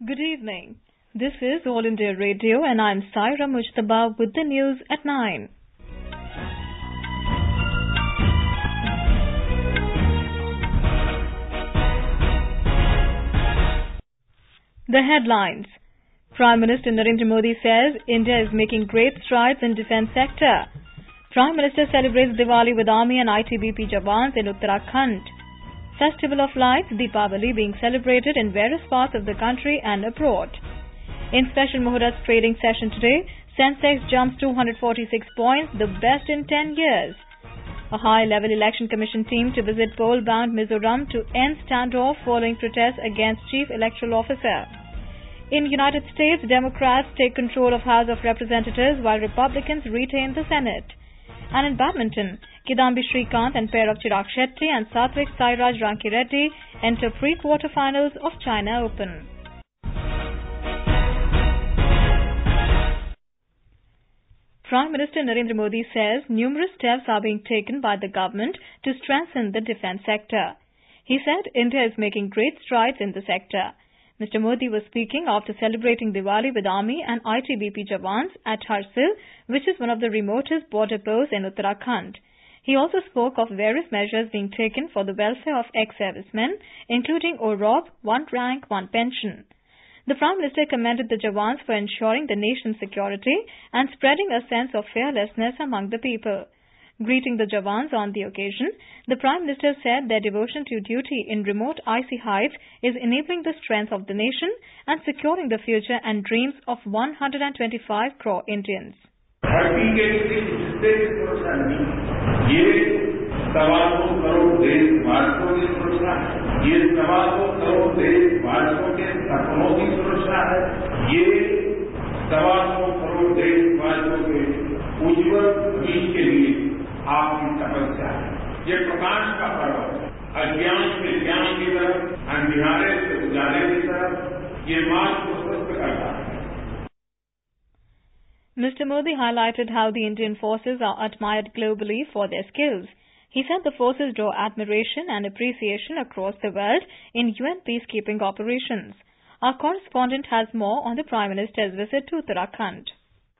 Good evening. This is All India Radio and I'm Saira Mujtaba with the news at 9. The headlines. Prime Minister Narendra Modi says India is making great strides in defence sector. Prime Minister celebrates Diwali with Army and ITBP jawans in Uttarakhand. Festival of Lights, Deepawali, being celebrated in various parts of the country and abroad. In special Muhurat trading session today, Sensex jumps 246 points, the best in 10 years. A high-level election commission team to visit poll-bound Mizoram to end standoff following protests against Chief Electoral Officer. In United States, Democrats take control of House of Representatives while Republicans retain the Senate. And in Badminton, Kidambi Srikanth and pair of Chirag, Shetty and Satwiksairaj Rankireddy enter pre-quarterfinals of China Open. Prime Minister Narendra Modi says numerous steps are being taken by the government to strengthen the defence sector. He said India is making great strides in the sector. Mr. Modi was speaking after celebrating Diwali with Army and ITBP jawans at Harsil, which is one of the remotest border posts in Uttarakhand. He also spoke of various measures being taken for the welfare of ex-servicemen, including OROP, one rank, one pension. The Prime Minister commended the jawans for ensuring the nation's security and spreading a sense of fearlessness among the people. Greeting the jawans on the occasion, the Prime Minister said their devotion to duty in remote icy heights is enabling the strength of the nation and securing the future and dreams of 125 crore Indians. आपकी तपस्या है। ये प्रकाश का पर्व अज्ञान से ज्ञान की तरफ, अंधियारे से उजाले की तरफ ये मार्ग को स्वस्थ करता है। Mr. Modi highlighted how the Indian forces are admired globally for their skills. He said the forces draw admiration and appreciation across the world in UN peacekeeping operations. Our correspondent has more on the Prime Minister's visit to Uttarakhand.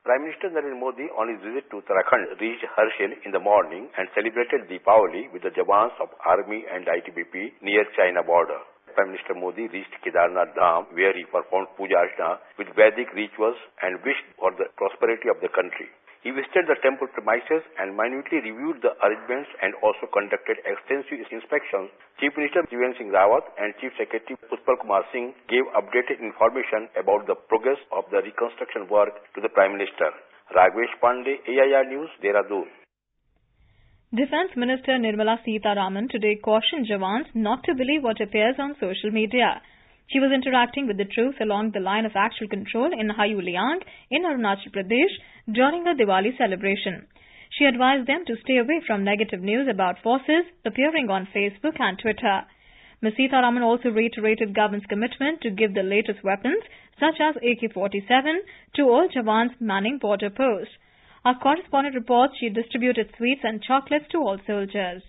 Prime Minister Narendra Modi on his visit to Uttarakhand reached Harsil in the morning and celebrated Deepawali with the jawans of Army and ITBP near China border. Prime Minister Modi reached Kedarnath Dham where he performed Puja Archana with Vedic rituals and wished for the prosperity of the country. He visited the temple premises and minutely reviewed the arrangements and also conducted extensive inspections. Chief Minister Jawans Singh Rawat and Chief Secretary Utpal Kumar Singh gave updated information about the progress of the reconstruction work to the Prime Minister. Raghavesh Pandey, AIR News, Dehradun. Defence Minister Nirmala Sitharaman today cautioned jawans not to believe what appears on social media. She was interacting with the troops along the line of actual control in Hayuliang in Arunachal Pradesh during the Diwali celebration. She advised them to stay away from negative news about forces appearing on Facebook and Twitter. Ms. Sitharaman also reiterated government's commitment to give the latest weapons, such as AK-47, to all jawans manning border posts. Our correspondent reports she distributed sweets and chocolates to all soldiers.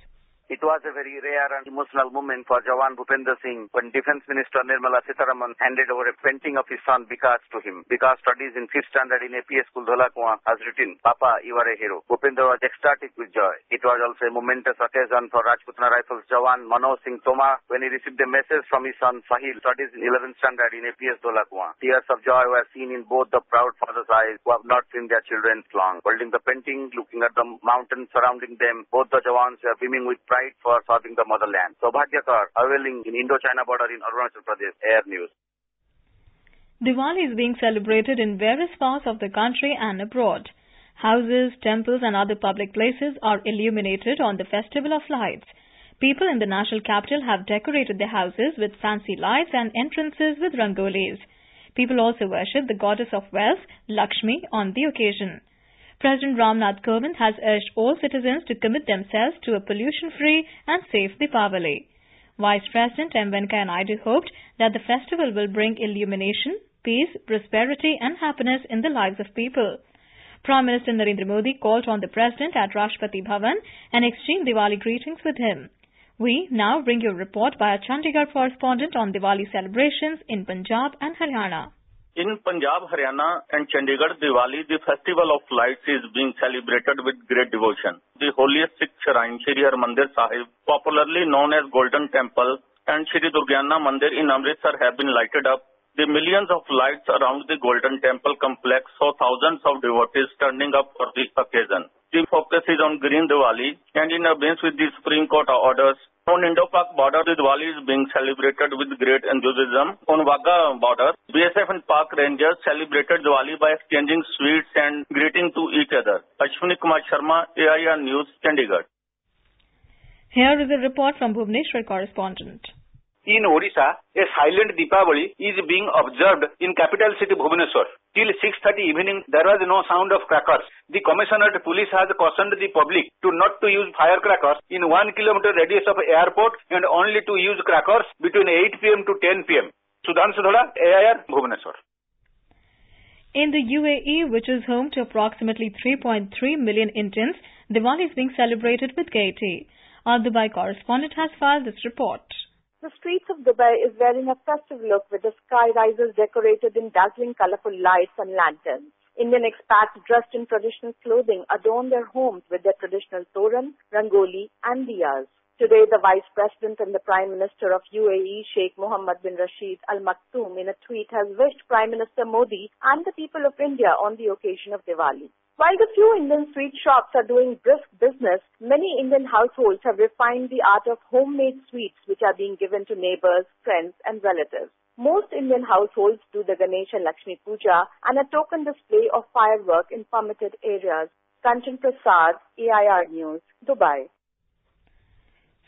It was a very rare and emotional moment for Jawan Bhupender Singh when Defence Minister Nirmala Sitharaman handed over a painting of his son Vikas to him. Vikas studies in 5th standard in APS School Dholakua has written, "Papa, you are a hero." Bhupender was ecstatic with joy. It was also a momentous occasion for Rajputana Rifles Jawan Manoj Singh Toma when he received a message from his son Sahil, studies in 11th standard in APS Dholakua. Tears of joy were seen in both the proud father's eyes who have not seen their children long. Holding the painting, looking at the mountains surrounding them, both the Jawans were beaming with pride for serving the motherland. Saubhagyakar, unveiling in Indo-China border in Arunachal Pradesh. Air News. Diwali is being celebrated in various parts of the country and abroad. Houses, temples and other public places are illuminated on the Festival of Lights. People in the national capital have decorated their houses with fancy lights and entrances with rangolis. People also worship the goddess of wealth, Lakshmi, on the occasion. President Ramnath Kovind has urged all citizens to commit themselves to a pollution-free and safe Deepawali. Vice President M. Venkaiah Naidu hoped that the festival will bring illumination, peace, prosperity and happiness in the lives of people. Prime Minister Narendra Modi called on the President at Rashtrapati Bhavan and exchanged Diwali greetings with him. We now bring you a report by our Chandigarh correspondent on Diwali celebrations in Punjab and Haryana. In Punjab, Haryana and Chandigarh, Diwali, the festival of lights, is being celebrated with great devotion. The holiest Sikh shrine, Shri Harmandir Sahib, popularly known as Golden Temple, and Shri Durgyana Mandir in Amritsar have been lighted up. The millions of lights around the Golden Temple complex saw thousands of devotees turning up for the occasion. The focus is on Green Diwali, and in accordance with the Supreme Court orders, on Indo-Pak border, the Diwali is being celebrated with great enthusiasm. On Wagah border, BSF and Pak Rangers celebrated Diwali by exchanging sweets and greeting to each other. Ashwini Kumar Sharma, AIR News, Chandigarh. Here is a report from Bhubaneswar correspondent. In Odisha, a silent Deepawali is being observed in capital city Bhubaneswar. Till 6:30 evening, there was no sound of crackers. The Commissioner Police has cautioned the public to not to use firecrackers in 1 kilometer radius of airport and only to use crackers between 8 p.m. to 10 p.m. Sudhanshu Thoda, AIR, Bhubaneswar. In the UAE, which is home to approximately 3.3 million Indians, Diwali is being celebrated with gaiety. Our Dubai correspondent has filed this report. The streets of Dubai is wearing a festive look with the sky risers decorated in dazzling colorful lights and lanterns. Indian expats dressed in traditional clothing adorn their homes with their traditional toran, rangoli and diyas. Today, the Vice President and the Prime Minister of UAE, Sheikh Mohammed bin Rashid Al Maktoum, in a tweet has wished Prime Minister Modi and the people of India on the occasion of Diwali. While the few Indian street shops are doing brisk business, many Indian households have refined the art of homemade sweets which are being given to neighbors, friends and relatives. Most Indian households do the Ganesh and Lakshmi Puja and a token display of firework in permitted areas. Kanchan Prasad, AIR News, Dubai.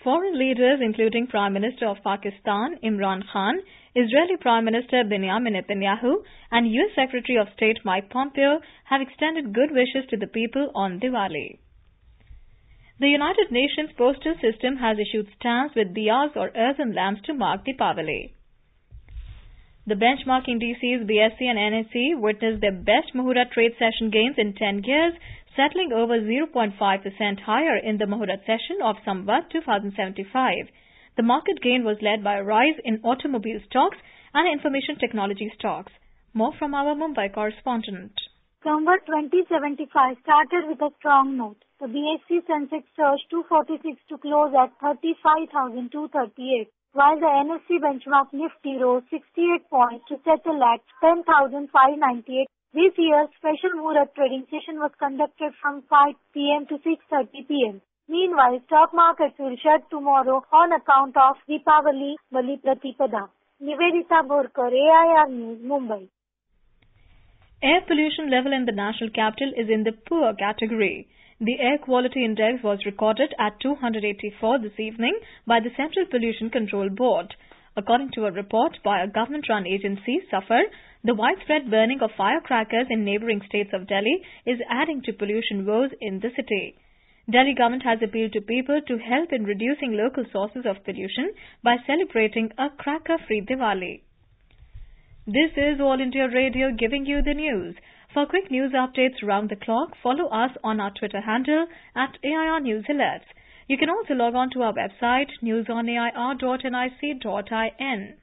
Foreign leaders, including Prime Minister of Pakistan, Imran Khan, Israeli Prime Minister Benjamin Netanyahu, and U.S. Secretary of State Mike Pompeo have extended good wishes to the people on Diwali. The United Nations postal system has issued stamps with diyas or earthen lamps to mark Deepawali. The benchmarking DCs, BSE and NSE witnessed their best Muhurat trade session gains in 10 years, settling over 0.5% higher in the Muhurat session of Samvat 2075. The market gain was led by a rise in automobile stocks and information technology stocks. More from our Mumbai correspondent. Samvat 2075 started with a strong note. The BSE Sensex surged 246 to close at 35,238, while the NSE benchmark Nifty rose 68 points to settle at 10,598. This year's special Muhurat trading session was conducted from 5 p.m. to 6:30 p.m. Meanwhile, stock markets will shut tomorrow on account of Deepawali Bali Pratipada. Nivedita Borkar, AIR News, Mumbai. Air pollution level in the national capital is in the poor category. The Air Quality Index was recorded at 284 this evening by the Central Pollution Control Board. According to a report by a government-run agency, SAFAR, the widespread burning of firecrackers in neighbouring states of Delhi is adding to pollution woes in the city. Delhi government has appealed to people to help in reducing local sources of pollution by celebrating a cracker-free Diwali. This is All India Radio giving you the news. For quick news updates round the clock, follow us on our Twitter handle at AIR News Alerts. You can also log on to our website newsonair.nic.in.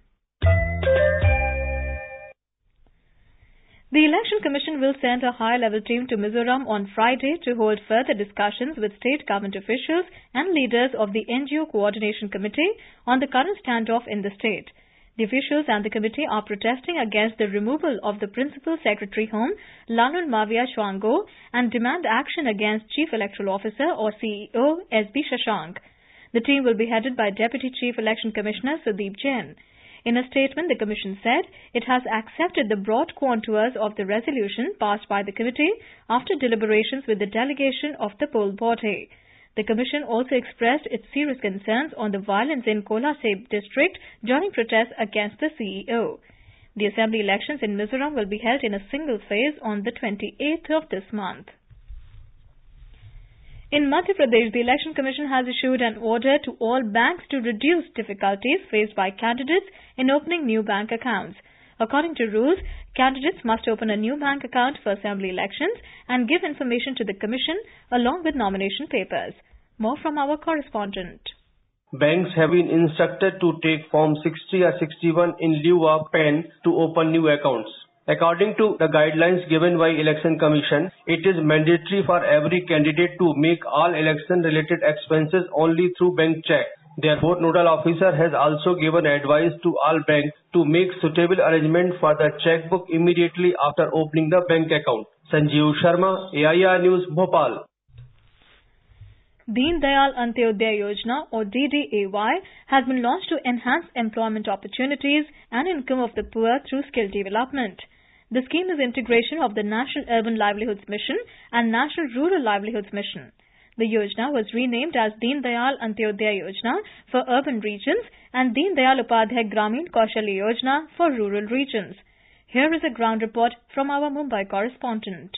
The Election Commission will send a high-level team to Mizoram on Friday to hold further discussions with state government officials and leaders of the NGO Coordination Committee on the current standoff in the state. The officials and the committee are protesting against the removal of the Principal Secretary Home, Lalun Mavia Shwango, and demand action against Chief Electoral Officer or CEO S.B. Shashank. The team will be headed by Deputy Chief Election Commissioner Sudeep Jain. In a statement, the Commission said it has accepted the broad contours of the resolution passed by the committee after deliberations with the delegation of the poll body. The Commission also expressed its serious concerns on the violence in Kolasib district during protests against the CEO. The assembly elections in Mizoram will be held in a single phase on the 28th of this month. In Madhya Pradesh, the Election Commission has issued an order to all banks to reduce difficulties faced by candidates in opening new bank accounts. According to rules, candidates must open a new bank account for assembly elections and give information to the Commission along with nomination papers. More from our correspondent. Banks have been instructed to take Form 60 or 61 in lieu of pen to open new accounts. According to the guidelines given by Election Commission, it is mandatory for every candidate to make all election-related expenses only through bank check. Therefore, Nodal Officer has also given advice to all banks to make suitable arrangement for the checkbook immediately after opening the bank account. Sanjeev Sharma, AIR News, Bhopal. Deen Dayal Antyodaya Yojana or DDAY has been launched to enhance employment opportunities and income of the poor through skill development. The scheme is integration of the National Urban Livelihoods Mission and National Rural Livelihoods Mission. The Yojana was renamed as Deen Dayal Antyodaya Yojana for urban regions and Deen Dayal Upadhyay Gramin Kaushalya Yojana for rural regions. Here is a ground report from our Mumbai correspondent.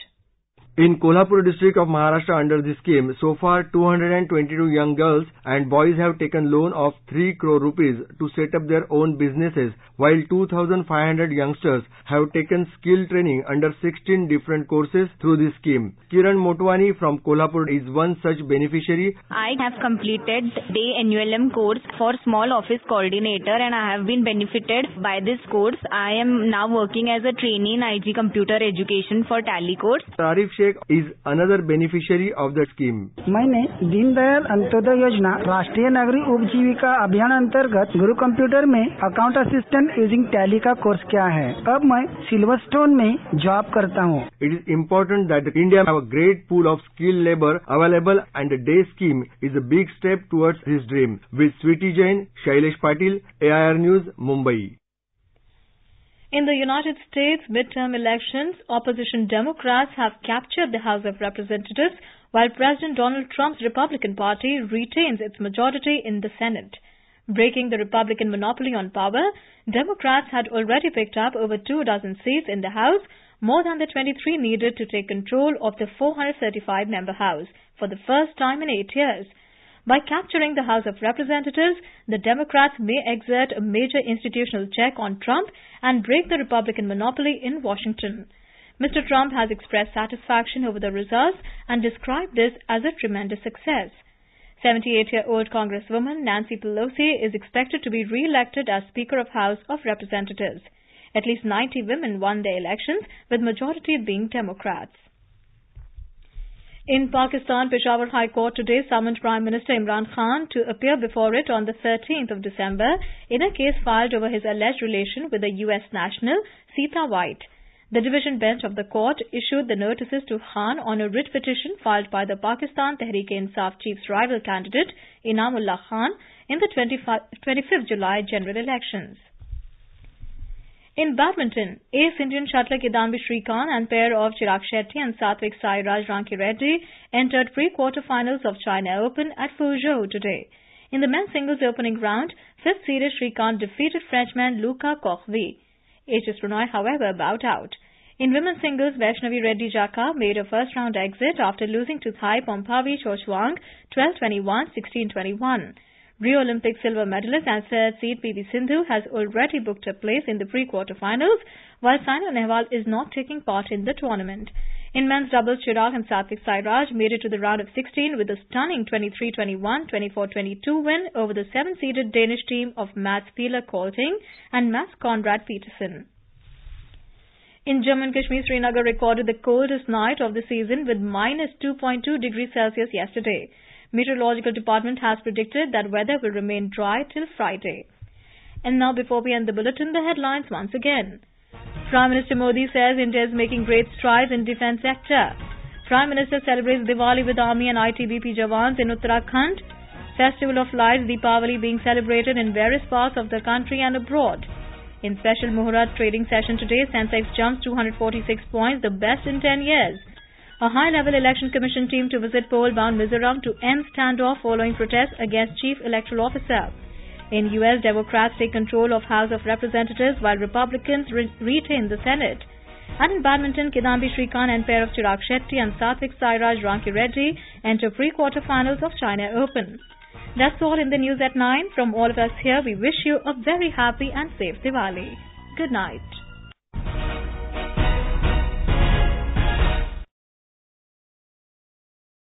In Kolhapur district of Maharashtra under this scheme, so far 222 young girls and boys have taken loan of 3 crore rupees to set up their own businesses, while 2,500 youngsters have taken skill training under 16 different courses through this scheme. Kiran Motwani from Kolhapur is one such beneficiary. I have completed the NULM course for small office coordinator and I have been benefited by this course. I am now working as a trainee in IT computer education for Tally course. Arif Sheikh is another beneficiary of the scheme. मैंने दीन दयाल अंत्योदय योजना राष्ट्रीय नागरिक उपजीविका अभियान अंतर्गत गुरु computer में account assistant using tally का course किया है. अब मैं सिल्वरस्टोन में जॉब करता हूँ. It is important that India have a great pool of skilled labor available and the day scheme is a big step towards this dream. With Sweety Jain, Shailesh Patil, AIR News, Mumbai. In the United States midterm elections, opposition Democrats have captured the House of Representatives while President Donald Trump's Republican Party retains its majority in the Senate. Breaking the Republican monopoly on power, Democrats had already picked up over 24 seats in the House, more than the 23 needed to take control of the 435-member House for the first time in 8 years. By capturing the House of Representatives, the Democrats may exert a major institutional check on Trump and break the Republican monopoly in Washington. Mr. Trump has expressed satisfaction over the results and described this as a tremendous success. 78-year-old Congresswoman Nancy Pelosi is expected to be re-elected as Speaker of House of Representatives. At least 90 women won their elections, with majority being Democrats. In Pakistan, Peshawar High Court today summoned Prime Minister Imran Khan to appear before it on the 13th of December in a case filed over his alleged relation with the US national, Sita White. The division bench of the court issued the notices to Khan on a writ petition filed by the Pakistan Tehreek-e-Insaf Chief's rival candidate, Inamullah Khan, in the 25th July general elections. In badminton, ace Indian shuttler Kidambi Srikanth and pair of Chirag Shetty and Satwiksairaj Rankireddy entered pre-quarterfinals of China Open at Fuzhou today. In the men's singles opening round, 5th-seeded Srikanth defeated Frenchman Luca Kochvi. HS Pranoy, however, bowed out. In women's singles, Vaishnavi Reddy Jaka made a first-round exit after losing to Thai Pompavi Chochuang 12-21, 16-21. Rio Olympic silver medalist and third seed PV Sindhu has already booked a place in the pre-quarterfinals, while Saina Nehwal is not taking part in the tournament. In men's doubles, Chirag and Satwiksairaj made it to the round of 16 with a stunning 23-21, 24-22 win over the 7th-seeded Danish team of Mats Pieler Kolting and Mats Conrad Peterson. In Jammu and Kashmir, Srinagar recorded the coldest night of the season with minus 2.2 degrees Celsius yesterday. Meteorological Department has predicted that weather will remain dry till Friday. And now, before we end the bulletin, the headlines once again. Prime Minister Modi says India is making great strides in defence sector. Prime Minister celebrates Diwali with Army and ITBP jawans in Uttarakhand. Festival of Lights Deepawali being celebrated in various parts of the country and abroad. In special Muhurat trading session today, Sensex jumps 246 points, the best in 10 years. A high-level election commission team to visit poll-bound Mizoram to end standoff following protests against Chief Electoral Officer. In US, Democrats take control of House of Representatives while Republicans retain the Senate. And in badminton, Kidambi Srikanth and pair of Chirag Shetty and Satwiksairaj Rankireddy enter pre-quarterfinals of China Open. That's all in the news at 9. From all of us here, we wish you a very happy and safe Diwali. Good night.